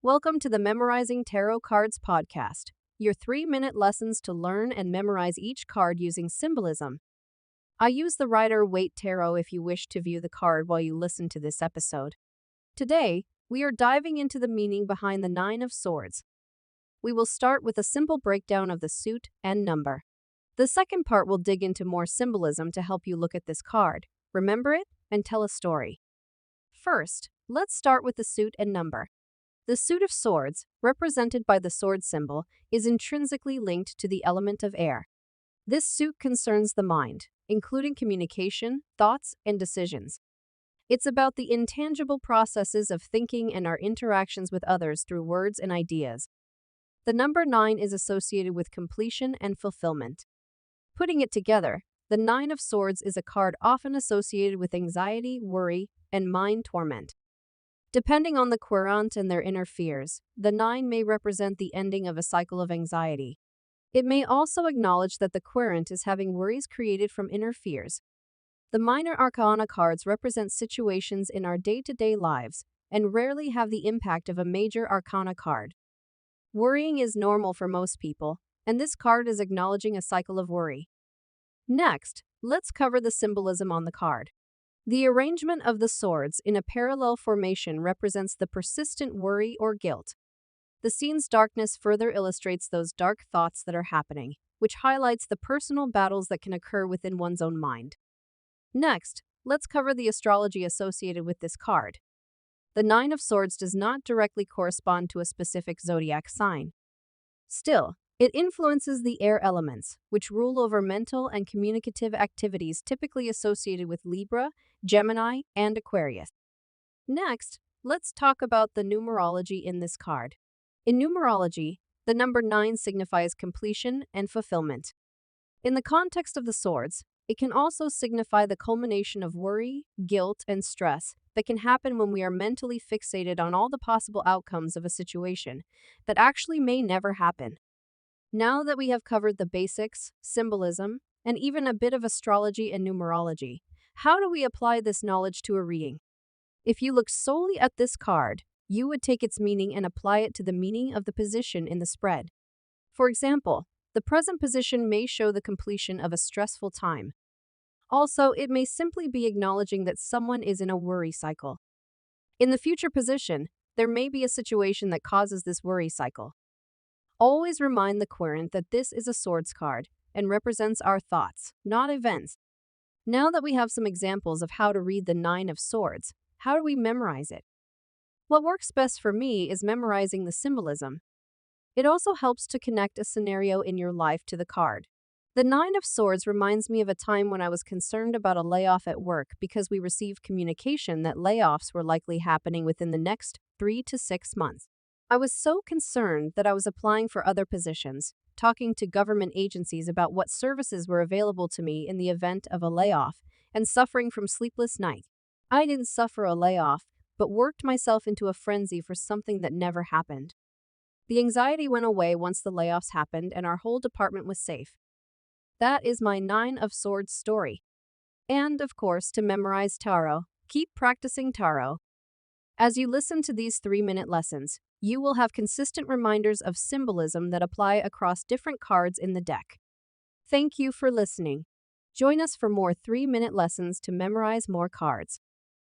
Welcome to the Memorizing Tarot Cards podcast, your 3-minute lessons to learn and memorize each card using symbolism. I use the Rider Waite Tarot if you wish to view the card while you listen to this episode. Today, we are diving into the meaning behind the Nine of Swords. We will start with a simple breakdown of the suit and number. The second part will dig into more symbolism to help you look at this card, remember it, and tell a story. First, let's start with the suit and number. The suit of swords, represented by the sword symbol, is intrinsically linked to the element of air. This suit concerns the mind, including communication, thoughts, and decisions. It's about the intangible processes of thinking and our interactions with others through words and ideas. The number 9 is associated with completion and fulfillment. Putting it together, the Nine of Swords is a card often associated with anxiety, worry, and mind torment. Depending on the querent and their inner fears, the 9 may represent the ending of a cycle of anxiety. It may also acknowledge that the querent is having worries created from inner fears. The minor arcana cards represent situations in our day-to-day lives and rarely have the impact of a major arcana card. Worrying is normal for most people, and this card is acknowledging a cycle of worry. Next, let's cover the symbolism on the card. The arrangement of the swords in a parallel formation represents the persistent worry or guilt. The scene's darkness further illustrates those dark thoughts that are happening, which highlights the personal battles that can occur within one's own mind. Next, let's cover the astrology associated with this card. The Nine of Swords does not directly correspond to a specific zodiac sign. Still, it influences the air elements, which rule over mental and communicative activities typically associated with Libra, Gemini, and Aquarius. Next, let's talk about the numerology in this card. In numerology, the number 9 signifies completion and fulfillment. In the context of the swords, it can also signify the culmination of worry, guilt, and stress that can happen when we are mentally fixated on all the possible outcomes of a situation that actually may never happen. Now that we have covered the basics, symbolism, and even a bit of astrology and numerology, how do we apply this knowledge to a reading? If you look solely at this card, you would take its meaning and apply it to the meaning of the position in the spread. For example, the present position may show the completion of a stressful time. Also, it may simply be acknowledging that someone is in a worry cycle. In the future position, there may be a situation that causes this worry cycle. Always remind the querent that this is a swords card and represents our thoughts, not events. Now that we have some examples of how to read the Nine of Swords, how do we memorize it? What works best for me is memorizing the symbolism. It also helps to connect a scenario in your life to the card. The Nine of Swords reminds me of a time when I was concerned about a layoff at work because we received communication that layoffs were likely happening within the next 3 to 6 months. I was so concerned that I was applying for other positions, talking to government agencies about what services were available to me in the event of a layoff, and suffering from sleepless nights. I didn't suffer a layoff, but worked myself into a frenzy for something that never happened. The anxiety went away once the layoffs happened and our whole department was safe. That is my Nine of Swords story. And, of course, to memorize tarot, keep practicing tarot. As you listen to these 3-minute lessons, you will have consistent reminders of symbolism that apply across different cards in the deck. Thank you for listening. Join us for more 3-minute lessons to memorize more cards.